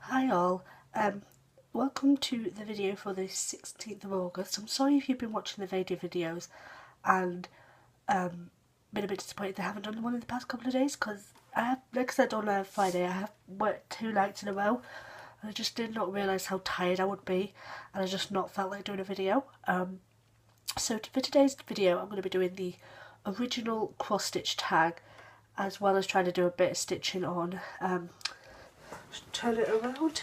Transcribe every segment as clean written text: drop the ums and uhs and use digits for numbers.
Hi all, welcome to the video for the 16th of August. I'm sorry if you've been watching the video videos and been a bit disappointed they haven't done one in the past couple of days because I have, like I said on Friday, I have worked 2 nights in a row and I just did not realise how tired I would be and I just not felt like doing a video. So for today's video I'm going to be doing the original cross stitch tag as well as trying to do a bit of stitching on. Just turn it around.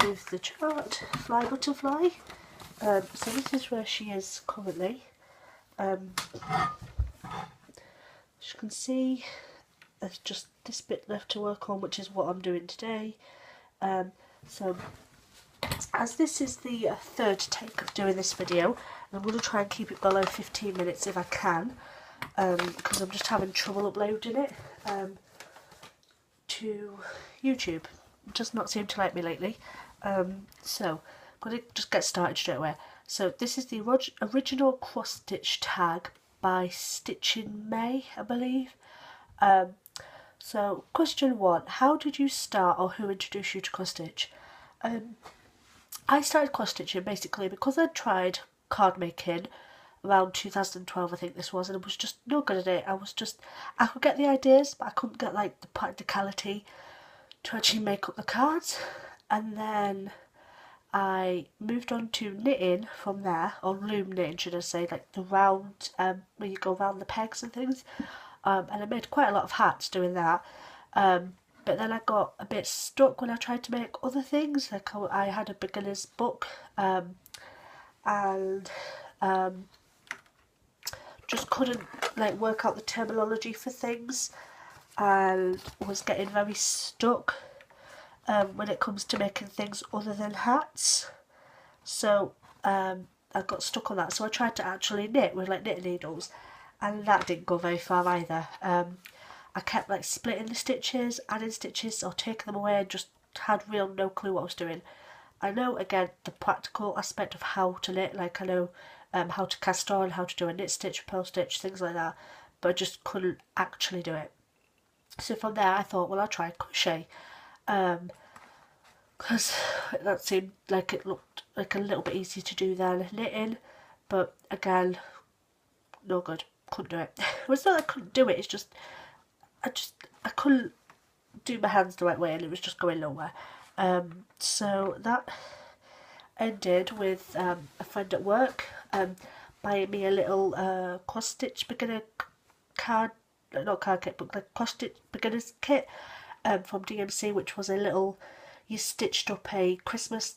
Move the chart, fly butterfly. So this is where she is currently. As you can see, there's just this bit left to work on, which is what I'm doing today. So as this is the third take of doing this video, I'm going to try and keep it below 15 minutes if I can, because I'm just having trouble uploading it to YouTube. It does not seem to like me lately. So I'm going to just get started straight away. So this is the original cross stitch tag by Stitching May, I believe. So question 1, how did you start or who introduced you to cross stitch? I started cross stitching basically because I'd tried card making around 2012 I think this was, and I was just no good at it. I could get the ideas but I couldn't get like the practicality to actually make up the cards. And then I moved on to knitting from there, or loom knitting should I say, like the round, where you go around the pegs and things, and I made quite a lot of hats doing that. But then I got a bit stuck when I tried to make other things, like I had a beginner's book, and just couldn't like work out the terminology for things and was getting very stuck when it comes to making things other than hats. So I got stuck on that, so I tried to actually knit with like knitting needles, and that didn't go very far either. I kept like splitting the stitches, adding stitches or taking them away, and just had real no clue what I was doing. I know again the practical aspect of how to knit, like I know how to cast on, how to do a knit stitch, purl stitch, things like that, but I just couldn't actually do it. So from there I thought, well, I'll try crochet, because that seemed like it looked like a little bit easier to do than knitting, but again, no good, couldn't do it. Well, it's not that I couldn't do it, it's just I couldn't do my hands the right way and it was just going nowhere. So that ended with a friend at work buying me a little cross stitch beginner card, not card kit, but like cross stitch beginners kit from DMC, which was a little, you stitched up a Christmas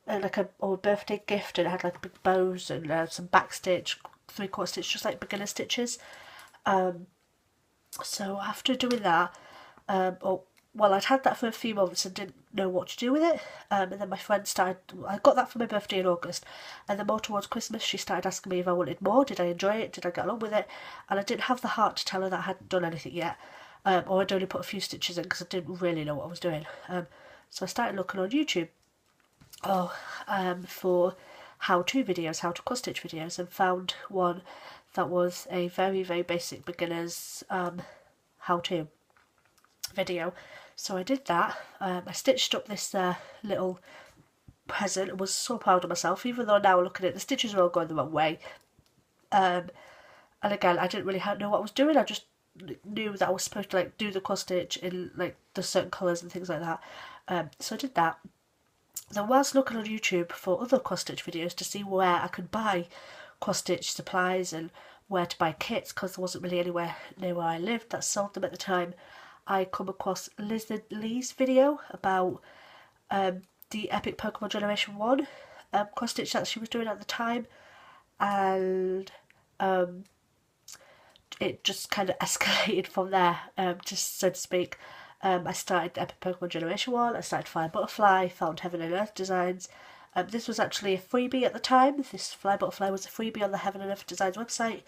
like or a birthday gift, and it had like big bows and some back stitch, 3/4 stitch, just like beginner stitches. So after doing that, I'd had that for a few months and didn't know what to do with it. And then my friend started, I got that for my birthday in August, and then more towards Christmas she started asking me if I wanted more, did I enjoy it, did I get along with it, and I didn't have the heart to tell her that I hadn't done anything yet, or I'd only put a few stitches in because I didn't really know what I was doing. So I started looking on YouTube for how-to videos, how to cross stitch videos, and found one that was a very, very basic beginner's how-to video. So I did that. I stitched up this little present and was so proud of myself, even though now looking at it, the stitches are all going the wrong way. And again, I didn't really know what I was doing. I just knew that I was supposed to like do the cross stitch in like the certain colours and things like that. So I did that. Then whilst looking on YouTube for other cross stitch videos to see where I could buy cross stitch supplies and where to buy kits, because there wasn't really anywhere near where I lived that sold them at the time, I come across Lizard Lee's video about the Epic Pokemon Generation 1 cross stitch that she was doing at the time, and it just kind of escalated from there, just so to speak. I started Epic Pokemon Generation 1, I started Fly Butterfly, found Heaven and Earth Designs. This was actually a freebie at the time. This Fly Butterfly was a freebie on the Heaven and Earth Designs website,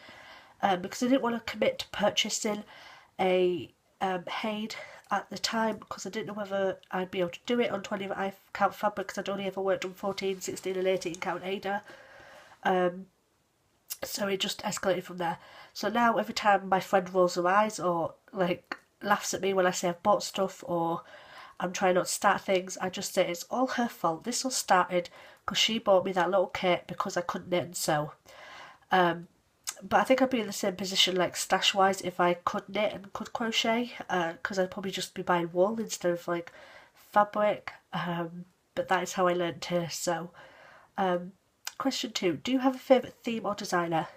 because I didn't want to commit to purchasing a Haid at the time because I didn't know whether I'd be able to do it on 20 count fabric because I'd only ever worked on 14, 16 and 18 count Ada. So it just escalated from there. So now every time my friend rolls her eyes or like laughs at me when I say I've bought stuff, or I'm trying not to start things. I just say it's all her fault. This all started because she bought me that little kit because I couldn't knit and sew. But I think I'd be in the same position like stash wise if I could knit and could crochet, because I'd probably just be buying wool instead of like fabric. But that is how I learned to sew. Question 2. Do you have a favourite theme or designer?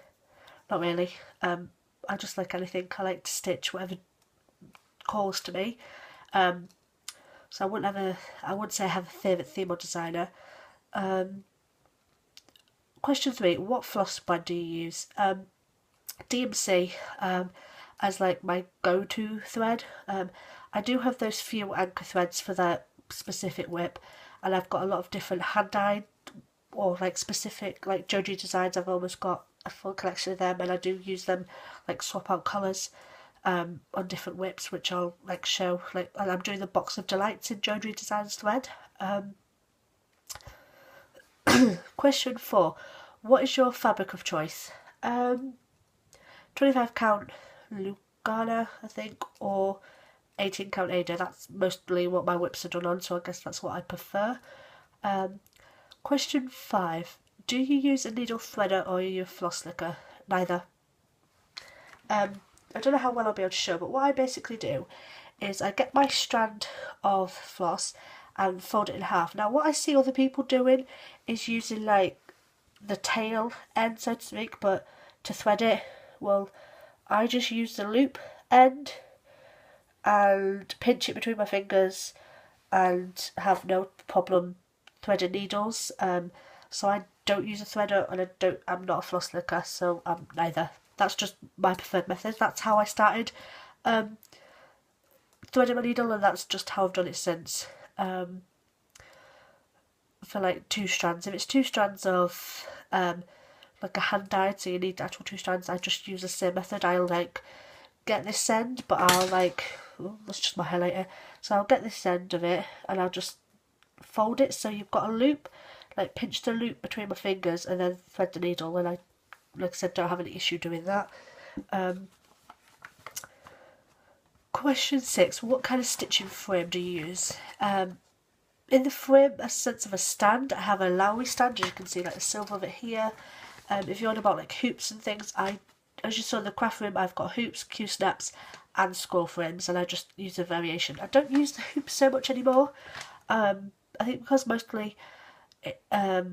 Not really. I just like anything. I like to stitch whatever calls to me. So I wouldn't say I have a favourite theme or designer. Question 3. What floss brand do you use? DMC as like my go-to thread. I do have those few anchor threads for that specific whip, and I've got a lot of different hand-dyed or like specific like Joji designs. I've almost got a full collection of them, and I do use them like swap out colours on different whips, which I'll like show. Like, and I'm doing the Box of Delights in Joji Designs thread. Question 4. What is your fabric of choice? 25 count Lugana, I think, or 18 count Aida. That's mostly what my whips are done on, so I guess that's what I prefer. Question 5. Do you use a needle threader or are you a floss licker? Neither. I don't know how well I'll be able to show, but what I basically do is I get my strand of floss and fold it in half. Now what I see other people doing is using like the tail end, so to speak, but to thread it, well, I just use the loop end and pinch it between my fingers and have no problem threading needles. So I don't use a threader, and I'm not a floss licker, so I'm neither. That's just my preferred method. That's how I started threading my needle, and that's just how I've done it since. For like 2 strands, if it's 2 strands of like a hand dyed, so you need actual 2 strands, I just use the same method. I'll like get this end, but I'll like, that's just my highlighter, so I'll get this end of it and I'll just fold it so you've got a loop, like pinch the loop between my fingers and then thread the needle, and I, like I said, don't have any issue doing that. Question 6. What kind of stitching frame do you use? In the frame, a sense of a stand, I have a Lowry stand, as you can see, like the silver of it here. If you're on about like hoops and things, as you saw in the craft room, I've got hoops, Q-snaps and scroll frames, and I just use a variation. I don't use the hoops so much anymore. I think because mostly I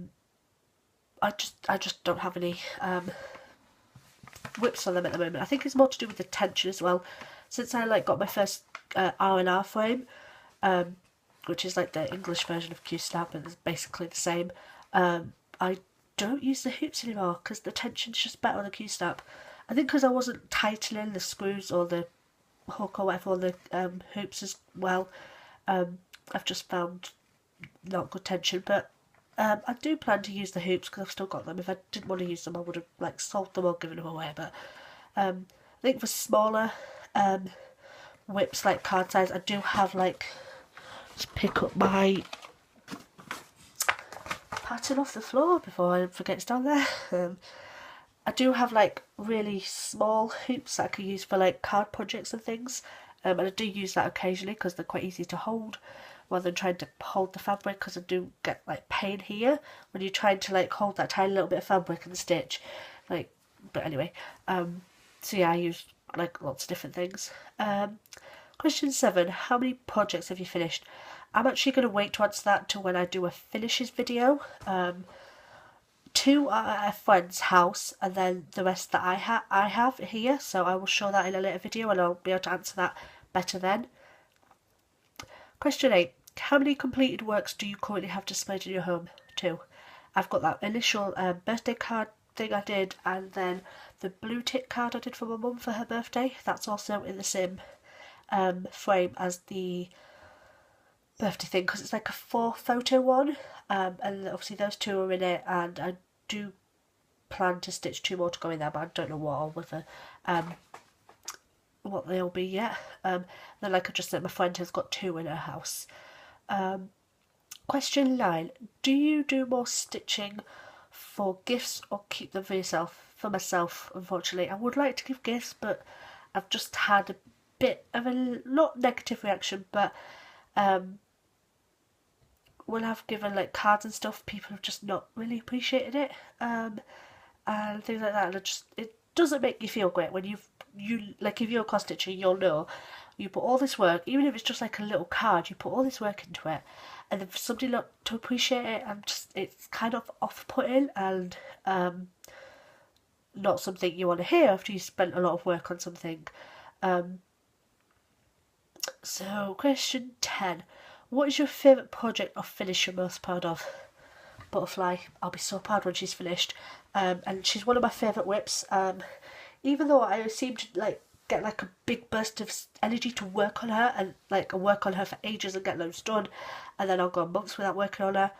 just don't have any whips on them at the moment. I think it's more to do with the tension as well. Since I like got my first R&R frame, which is like the English version of Q-snap and it's basically the same, I don't use the hoops anymore because the tension's just better on the Q-snap. I think because I wasn't tightening the screws or the hook or whatever on the hoops as well, I've just found not good tension. But I do plan to use the hoops because I've still got them. If I didn't want to use them, I would have like sold them or given them away. But I think for smaller whips, like card size, I do have like, let's pick up my pattern off the floor before I forget it's down there. I do have like really small hoops that I could use for like card projects and things, and I do use that occasionally because they're quite easy to hold rather than trying to hold the fabric, because I do get like pain here when you're trying to like hold that tiny little bit of fabric and stitch, like, but anyway, so yeah, I use like lots of different things. Question 7. How many projects have you finished? I'm actually going to wait to answer that until when I do a finishes video. 2 are at a friend's house, and then the rest that I have here, so I will show that in a later video and I'll be able to answer that better then. Question 8. How many completed works do you currently have displayed in your home? 2. I've got that initial birthday card thing I did, and then the blue tick card I did for my mum for her birthday. That's also in the same frame as the birthday thing, because it's like a 4-photo one, and obviously those 2 are in it, and I do plan to stitch 2 more to go in there, but I don't know what or whether what they'll be yet. Then like I just said, my friend has got 2 in her house. Question 9. Do you do more stitching for gifts or keep them for yourself? For myself, unfortunately. I would like to give gifts, but I've just had a bit of a not negative reaction, but when I've given like cards and stuff, people have just not really appreciated it, and things like that. And it doesn't make you feel great when you like, if you're a cross stitcher, you'll know you put all this work, even if it's just like a little card, you put all this work into it, and then for somebody not to appreciate it, and just it's kind of off-putting, and not something you want to hear after you spent a lot of work on something. So question 10. What is your favourite project or finish you're most proud of? Butterfly. I'll be so proud when she's finished. And she's one of my favourite whips. Even though I seem to like get like a big burst of energy to work on her, and like I work on her for ages and get those done, and then I'll go months without working on her,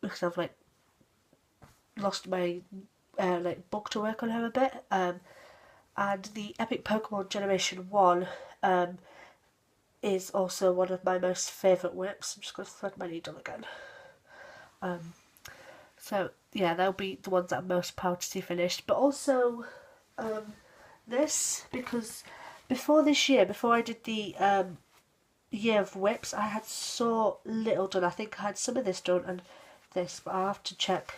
because I've like lost my like bug to work on her a bit. And the Epic Pokemon Generation 1 is also one of my most favourite whips. I'm just going to thread my needle again. So yeah, they'll be the ones that I'm most proud to see finished. But also this, because before this year, before I did the year of whips, I had so little done. I think I had some of this done and this, but I'll have to check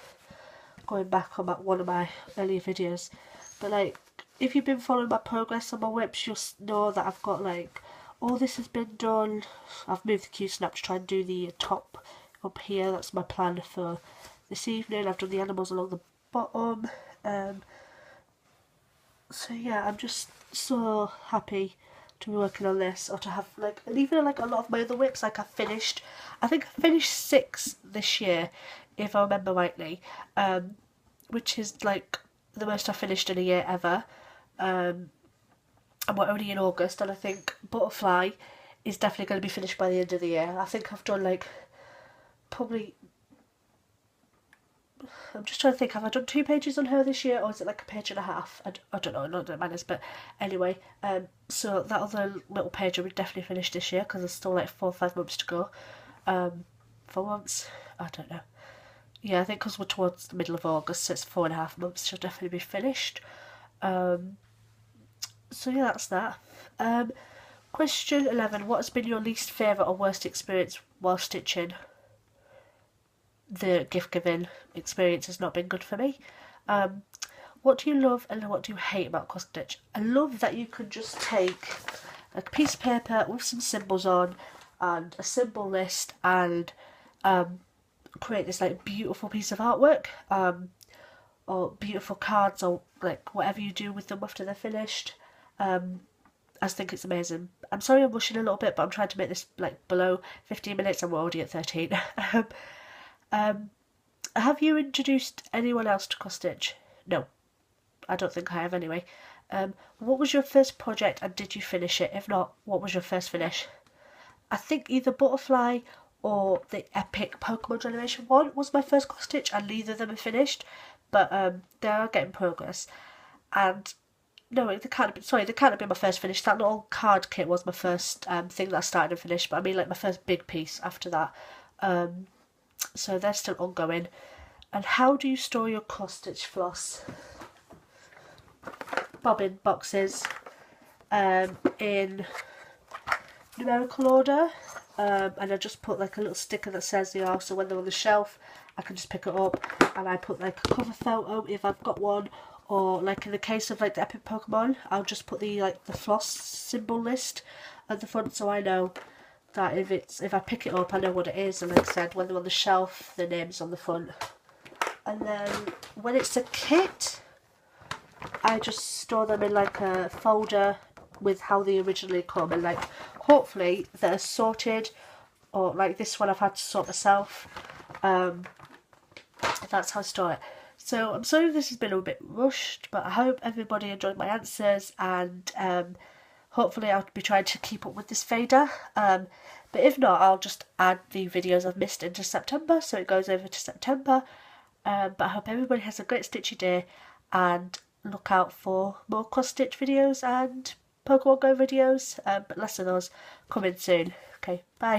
going back on one of my earlier videos. But like, if you've been following my progress on my whips, you'll know that I've got like, all this has been done. I've moved the Q-snap to try and do the top up here. That's my plan for this evening. I've done the animals along the bottom. So yeah, I'm just so happy to be working on this, or to have like, and even like a lot of my other whips, like I think I finished 6 this year, if I remember rightly, which is like the most I finished in a year ever. And we're only in August, and I think Butterfly is definitely going to be finished by the end of the year. I think I've done like, probably, I'm just trying to think, have I done 2 pages on her this year, or is it like a page and a half? I don't know, not that it matters, but anyway, so that other little page will be definitely finished this year, because there's still like 4 or 5 months to go. 4 months? I don't know. Yeah, I think because we're towards the middle of August, so it's 4.5 months, she'll definitely be finished. So yeah, that's that. Question 11. What has been your least favourite or worst experience while stitching? The gift giving experience has not been good for me. What do you love and what do you hate about cross stitch? I love that you can just take a piece of paper with some symbols on and a symbol list and create this like beautiful piece of artwork, or beautiful cards, or like whatever you do with them after they're finished. I just think it's amazing. I'm sorry I'm rushing a little bit, but I'm trying to make this like below 15 minutes and we're already at 13. Have you introduced anyone else to cross stitch? No, I don't think I have anyway. What was your first project and did you finish it? If not, what was your first finish? I think either Butterfly or the Epic Pokemon Generation 1 was my first cross stitch, and neither of them are finished, but they are getting progress. And no, they can't have been my first finish. That little card kit was my first thing that I started and finished, but I mean like my first big piece after that. So they're still ongoing. And how do you store your cross stitch floss? Bobbin boxes, in numerical order, and I just put like a little sticker that says they are, so when they're on the shelf I can just pick it up, and I put like a cover photo if I've got one, or like in the case of like the Epic Pokemon, I'll just put the like the floss symbol list at the front, so I know that if I pick it up I know what it is, and like I said, when they're on the shelf the name's on the front. And then when it's a kit, I just store them in like a folder with how they originally come, and like hopefully they're sorted, or like this one I've had to sort myself. That's how I store it. So I'm sorry if this has been a bit rushed, but I hope everybody enjoyed my answers, and hopefully I'll be trying to keep up with this fader. But if not, I'll just add the videos I've missed into September, so it goes over to September. But I hope everybody has a great stitchy day, and look out for more cross stitch videos and Pokemon Go videos, but less of those coming soon. Okay, bye.